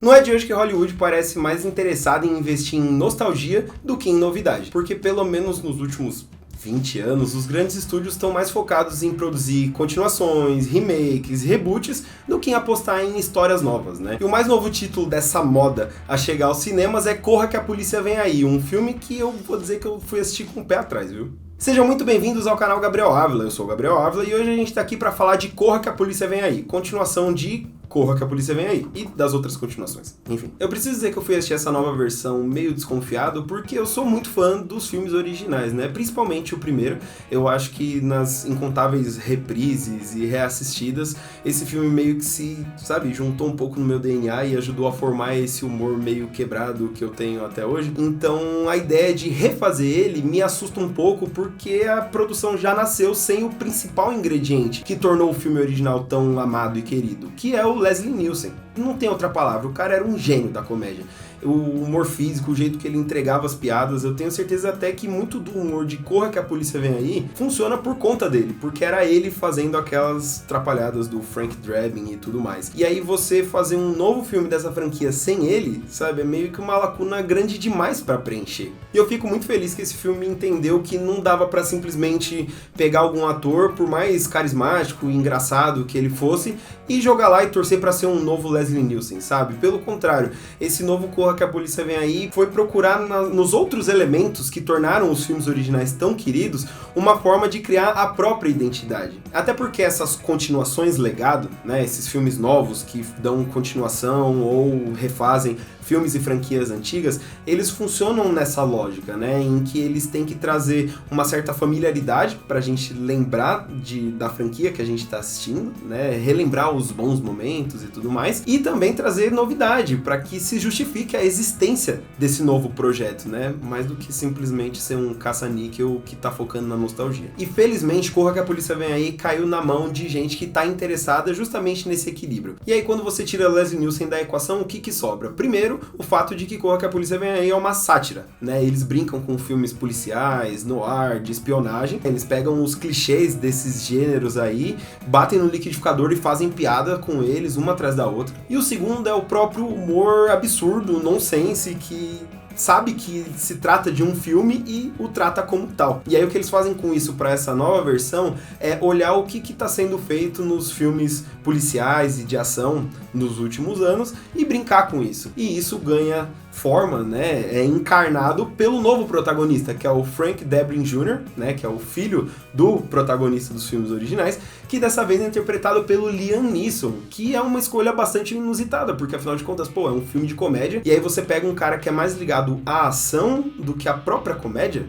Não é de hoje que Hollywood parece mais interessada em investir em nostalgia do que em novidade, porque pelo menos nos últimos 20 anos, os grandes estúdios estão mais focados em produzir continuações, remakes, reboots, do que em apostar em histórias novas, né? E o mais novo título dessa moda a chegar aos cinemas é Corra que a Polícia Vem Aí, um filme que eu vou dizer que eu fui assistir com o pé atrás, viu? Sejam muito bem-vindos ao canal Gabriel Ávila, eu sou o Gabriel Ávila e hoje a gente tá aqui pra falar de Corra que a Polícia Vem Aí, continuação de Corra que a Polícia Vem Aí, e das outras continuações. Enfim, eu preciso dizer que eu fui assistir essa nova versão meio desconfiado, porque eu sou muito fã dos filmes originais, né? Principalmente o primeiro. Eu acho que nas incontáveis reprises e reassistidas, esse filme meio que se, juntou um pouco no meu DNA e ajudou a formar esse humor meio quebrado que eu tenho até hoje. Então, a ideia de refazer ele me assusta um pouco, porque a produção já nasceu sem o principal ingrediente que tornou o filme original tão amado e querido, que é o Leslie Nielsen. Não tem outra palavra, o cara era um gênio da comédia. O humor físico, o jeito que ele entregava as piadas, eu tenho certeza até que muito do humor de Corra que a Polícia Vem Aí funciona por conta dele, porque era ele fazendo aquelas trapalhadas do Frank Drebin e tudo mais. E aí você fazer um novo filme dessa franquia sem ele, é meio que uma lacuna grande demais pra preencher. E eu fico muito feliz que esse filme entendeu que não dava pra simplesmente pegar algum ator, por mais carismático e engraçado que ele fosse, e jogar lá e torcer pra ser um novo Leslie Nielsen, sabe? Pelo contrário, esse novo Corra que a Polícia Vem Aí foi procurar nos outros elementos que tornaram os filmes originais tão queridos uma forma de criar a própria identidade. Até porque essas continuações legado, né, esses filmes novos que dão continuação ou refazem filmes e franquias antigas, eles funcionam nessa lógica, né, em que eles têm que trazer uma certa familiaridade pra gente lembrar da franquia que a gente tá assistindo, né, relembrar os bons momentos e tudo mais, e também trazer novidade para que se justifique a existência desse novo projeto, né, mais do que simplesmente ser um caça-níquel que tá focando na nostalgia. E felizmente, Corra que a Polícia Vem Aí caiu na mão de gente que tá interessada justamente nesse equilíbrio. E aí quando você tira Leslie Nielsen da equação, o que sobra? Primeiro, o fato de que Corra que a Polícia Vem Aí é uma sátira, né? Eles brincam com filmes policiais, noir, de espionagem, eles pegam os clichês desses gêneros aí, batem no liquidificador e fazem piada com eles, uma atrás da outra. E o segundo é o próprio humor absurdo, nonsense, que sabe que se trata de um filme e o trata como tal. E aí o que eles fazem com isso para essa nova versão é olhar o que está sendo feito nos filmes policiais e de ação nos últimos anos e brincar com isso. E isso ganha forma, né, é encarnado pelo novo protagonista, que é o Frank Drebin Jr., né, que é o filho do protagonista dos filmes originais, que dessa vez é interpretado pelo Liam Neeson, que é uma escolha bastante inusitada, porque afinal de contas, é um filme de comédia, e aí você pega um cara que é mais ligado à ação do que à própria comédia,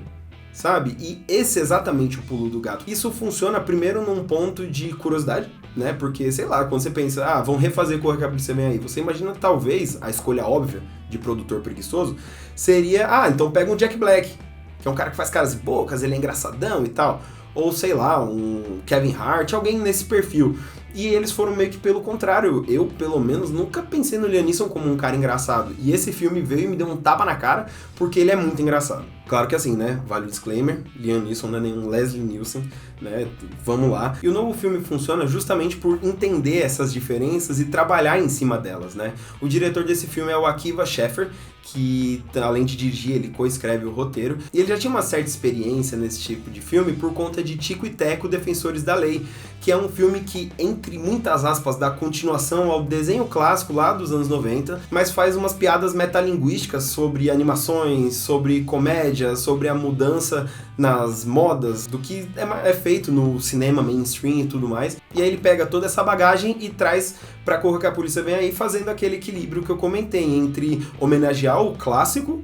sabe? E esse é exatamente o pulo do gato. Isso funciona primeiro num ponto de curiosidade, né? Porque, sei lá, quando você pensa, vão refazer Corra que a Polícia Vem Aí, você imagina talvez a escolha óbvia de produtor preguiçoso seria, então pega um Jack Black, que é um cara que faz caras e bocas, ele é engraçadão e tal, ou sei lá, um Kevin Hart, alguém nesse perfil. E eles foram meio que pelo contrário. Eu, pelo menos, nunca pensei no Liam Neeson como um cara engraçado. E esse filme veio e me deu um tapa na cara, porque ele é muito engraçado. Claro que assim, né? Vale o disclaimer, Liam Neeson não é nenhum Leslie Nielsen, né? Vamos lá. E o novo filme funciona justamente por entender essas diferenças e trabalhar em cima delas, né? O diretor desse filme é o Akiva Schaffer, que além de dirigir, ele coescreve o roteiro. E ele já tinha uma certa experiência nesse tipo de filme por conta de Tico e Teco, Defensores da Lei, que é um filme que, entre muitas aspas, dá continuação ao desenho clássico lá dos anos 90, mas faz umas piadas metalinguísticas sobre animações, sobre comédia, sobre a mudança nas modas, do que é feito no cinema mainstream e tudo mais. E aí ele pega toda essa bagagem e traz pra Corra que a Polícia Vem Aí, fazendo aquele equilíbrio que eu comentei, entre homenagear o clássico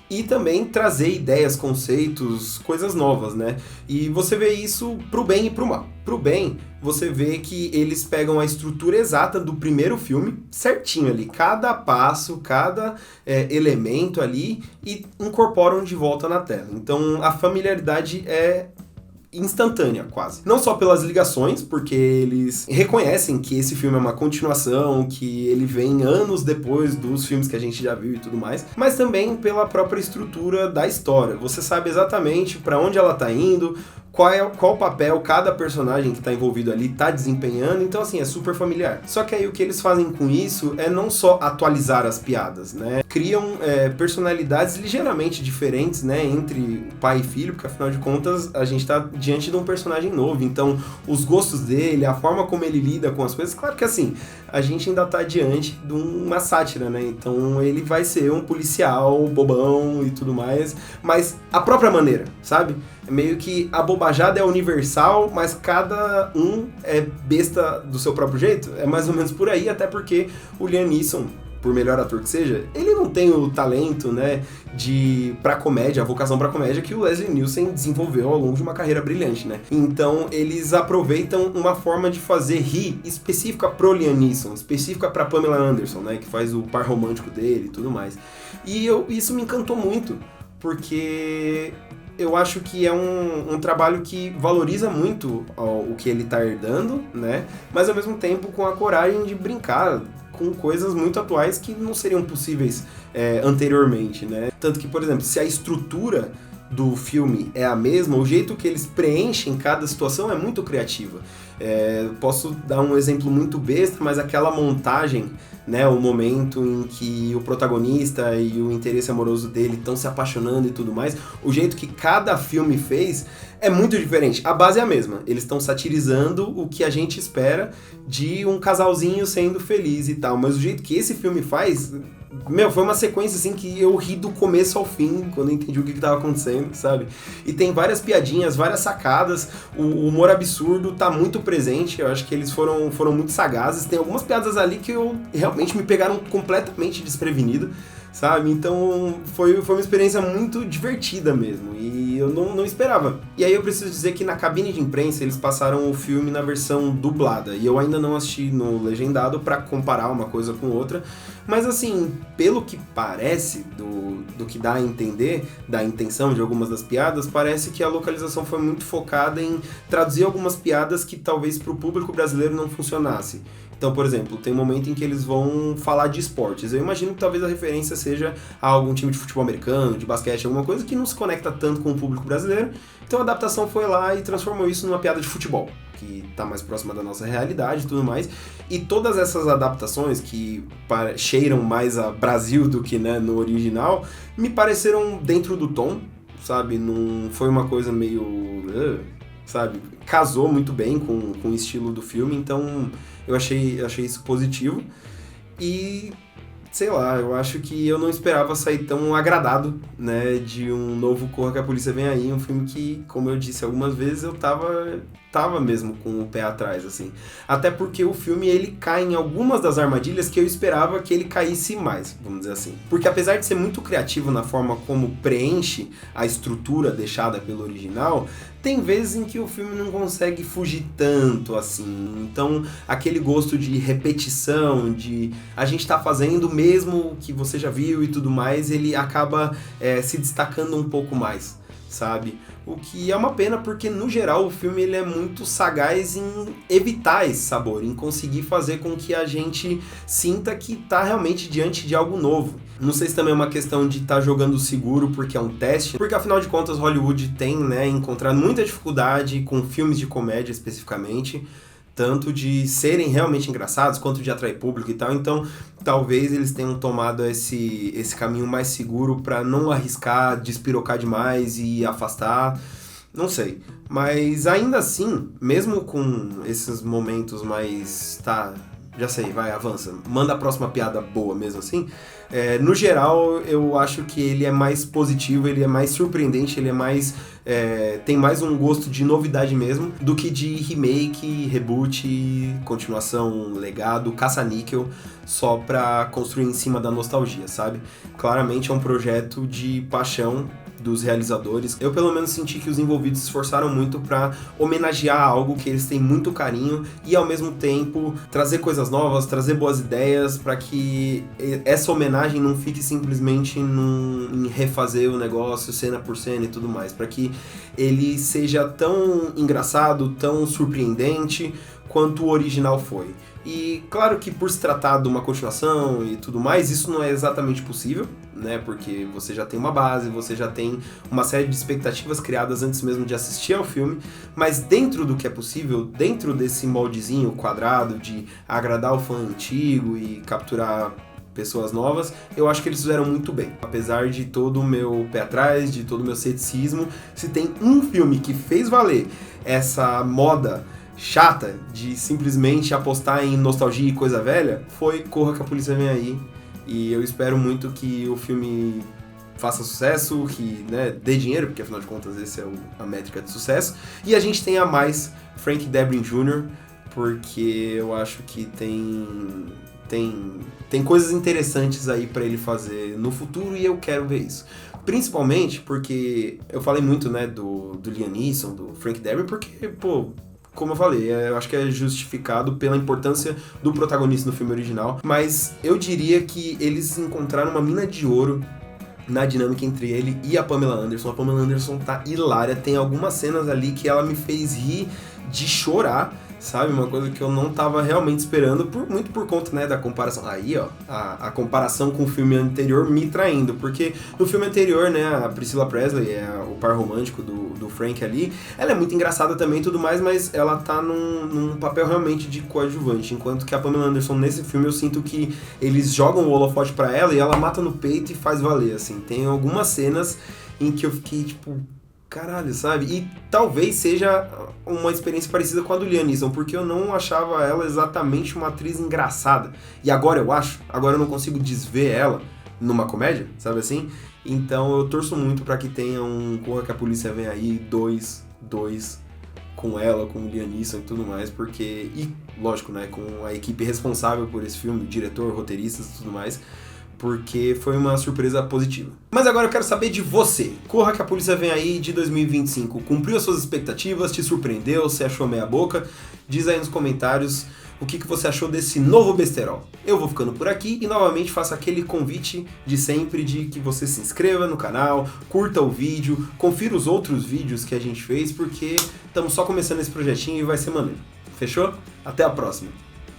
e também trazer ideias, conceitos, coisas novas, né? E você vê isso pro bem e pro mal. Pro bem, você vê que eles pegam a estrutura exata do primeiro filme, certinho ali, cada passo, cada elemento ali, e incorporam de volta na tela. Então a familiaridade é instantânea, quase. Não só pelas ligações, porque eles reconhecem que esse filme é uma continuação, que ele vem anos depois dos filmes que a gente já viu e tudo mais, mas também pela própria estrutura da história. Você sabe exatamente para onde ela tá indo, qual papel cada personagem que tá envolvido ali tá desempenhando, então assim, é super familiar. Só que aí o que eles fazem com isso é não só atualizar as piadas, né? Criam personalidades ligeiramente diferentes, né, entre pai e filho, porque afinal de contas a gente tá diante de um personagem novo, então os gostos dele, a forma como ele lida com as coisas, claro que assim, a gente ainda tá diante de uma sátira, né, então ele vai ser um policial bobão e tudo mais, mas a própria maneira, sabe? É meio que a bobajada é universal, mas cada um é besta do seu próprio jeito, é mais ou menos por aí, até porque o Liam Neeson, por melhor ator que seja, ele não tem o talento, né, pra comédia, a vocação pra comédia que o Leslie Nielsen desenvolveu ao longo de uma carreira brilhante, né? Então, eles aproveitam uma forma de fazer rir específica pro Liam Neeson, específica pra Pamela Anderson, né, que faz o par romântico dele e tudo mais. E isso me encantou muito, porque eu acho que é um trabalho que valoriza muito o que ele tá herdando, né, mas ao mesmo tempo com a coragem de brincar com coisas muito atuais que não seriam possíveis anteriormente, né? Tanto que, por exemplo, se a estrutura do filme é a mesma, o jeito que eles preenchem cada situação é muito criativa. Posso dar um exemplo muito besta, mas aquela montagem, né, o momento em que o protagonista e o interesse amoroso dele estão se apaixonando e tudo mais, o jeito que cada filme fez é muito diferente. A base é a mesma. Eles estão satirizando o que a gente espera de um casalzinho sendo feliz e tal, mas o jeito que esse filme faz, foi uma sequência assim que eu ri do começo ao fim, quando eu entendi o que estava acontecendo, sabe? E tem várias piadinhas, várias sacadas, o humor absurdo tá muito presente, eu acho que eles foram muito sagazes, tem algumas piadas ali que realmente me pegaram completamente desprevenido, sabe? Então foi uma experiência muito divertida mesmo, e eu não esperava. E aí eu preciso dizer que na cabine de imprensa eles passaram o filme na versão dublada, e eu ainda não assisti no legendado pra comparar uma coisa com outra, mas assim, pelo que parece, do que dá a entender, da intenção de algumas das piadas, parece que a localização foi muito focada em traduzir algumas piadas que talvez pro público brasileiro não funcionasse. Então, por exemplo, tem um momento em que eles vão falar de esportes. Eu imagino que talvez a referência seja a algum time de futebol americano, de basquete, alguma coisa que não se conecta tanto com o público brasileiro. Então a adaptação foi lá e transformou isso numa piada de futebol, que tá mais próxima da nossa realidade e tudo mais. E todas essas adaptações que cheiram mais a Brasil do que, né, no original, me pareceram dentro do tom, sabe? Não foi uma coisa meio... sabe? Casou muito bem com o estilo do filme, então eu achei isso positivo. E, sei lá, eu acho que eu não esperava sair tão agradado, né, de um novo Corra que a Polícia Vem Aí, um filme que, como eu disse algumas vezes, eu tava mesmo com o pé atrás, assim. Até porque o filme, ele cai em algumas das armadilhas que eu esperava que ele caísse mais, vamos dizer assim. Porque apesar de ser muito criativo na forma como preenche a estrutura deixada pelo original, tem vezes em que o filme não consegue fugir tanto, assim. Então, aquele gosto de repetição, de a gente tá fazendo mesmo que você já viu e tudo mais, ele acaba se destacando um pouco mais, sabe? O que é uma pena, porque no geral o filme ele é muito sagaz em evitar esse sabor, em conseguir fazer com que a gente sinta que tá realmente diante de algo novo. Não sei se também é uma questão de estar jogando seguro porque é um teste, porque afinal de contas Hollywood tem, né, encontrado muita dificuldade com filmes de comédia especificamente, tanto de serem realmente engraçados, quanto de atrair público e tal, então talvez eles tenham tomado esse caminho mais seguro para não arriscar, despirocar demais e afastar, não sei. Mas ainda assim, mesmo com esses momentos mais, já sei, vai, avança, manda a próxima piada boa mesmo assim, no geral eu acho que ele é mais positivo, ele é mais surpreendente, ele é mais... tem mais um gosto de novidade mesmo do que de remake, reboot, continuação, legado, caça-níquel só pra construir em cima da nostalgia, sabe? Claramente é um projeto de paixão dos realizadores. Eu pelo menos senti que os envolvidos se esforçaram muito pra homenagear algo que eles têm muito carinho e ao mesmo tempo trazer coisas novas, trazer boas ideias pra que essa homenagem não fique simplesmente em refazer o negócio cena por cena e tudo mais, pra que ele seja tão engraçado, tão surpreendente quanto o original foi. E claro que por se tratar de uma continuação e tudo mais, isso não é exatamente possível, né? Porque você já tem uma base, você já tem uma série de expectativas criadas antes mesmo de assistir ao filme, mas dentro do que é possível, dentro desse moldezinho quadrado de agradar o fã antigo e capturar pessoas novas, eu acho que eles fizeram muito bem. Apesar de todo o meu pé atrás, de todo o meu ceticismo, se tem um filme que fez valer essa moda chata de simplesmente apostar em nostalgia e coisa velha, foi Corra que a Polícia Vem Aí. E eu espero muito que o filme faça sucesso, que, né, dê dinheiro, porque afinal de contas esse é a métrica de sucesso. E a gente tenha mais Frank Drebin Jr., porque eu acho que tem coisas interessantes aí pra ele fazer no futuro e eu quero ver isso. Principalmente porque eu falei muito, né, do Liam Neeson, do Frank Drebin, porque, pô, como eu falei, eu acho que é justificado pela importância do protagonista no filme original, mas eu diria que eles encontraram uma mina de ouro na dinâmica entre ele e a Pamela Anderson. A Pamela Anderson tá hilária, tem algumas cenas ali que ela me fez rir de chorar, sabe? Uma coisa que eu não tava realmente esperando, muito por conta, né, da comparação. Aí, ó, a comparação com o filme anterior me traindo, porque no filme anterior, né, a Priscilla Presley, o par romântico do Frank ali, ela é muito engraçada também e tudo mais, mas ela tá num papel realmente de coadjuvante, enquanto que a Pamela Anderson nesse filme eu sinto que eles jogam o holofote pra ela e ela mata no peito e faz valer, assim. Tem algumas cenas em que eu fiquei, tipo, caralho, sabe? E talvez seja uma experiência parecida com a do Liam Neeson, porque eu não achava ela exatamente uma atriz engraçada. E agora eu acho, agora eu não consigo desver ela numa comédia, sabe assim? Então eu torço muito pra que tenha um Corra que a Polícia Vem Aí 2 com ela, com o Liam Neeson e tudo mais, porque, e lógico, né, com a equipe responsável por esse filme, diretor, roteiristas e tudo mais, porque foi uma surpresa positiva. Mas agora eu quero saber de você. Corra que a Polícia Vem Aí de 2025. Cumpriu as suas expectativas? Te surpreendeu? Você achou meia boca? Diz aí nos comentários o que você achou desse novo besterol. Eu vou ficando por aqui e novamente faço aquele convite de sempre de que você se inscreva no canal, curta o vídeo, confira os outros vídeos que a gente fez, porque estamos só começando esse projetinho e vai ser maneiro. Fechou? Até a próxima!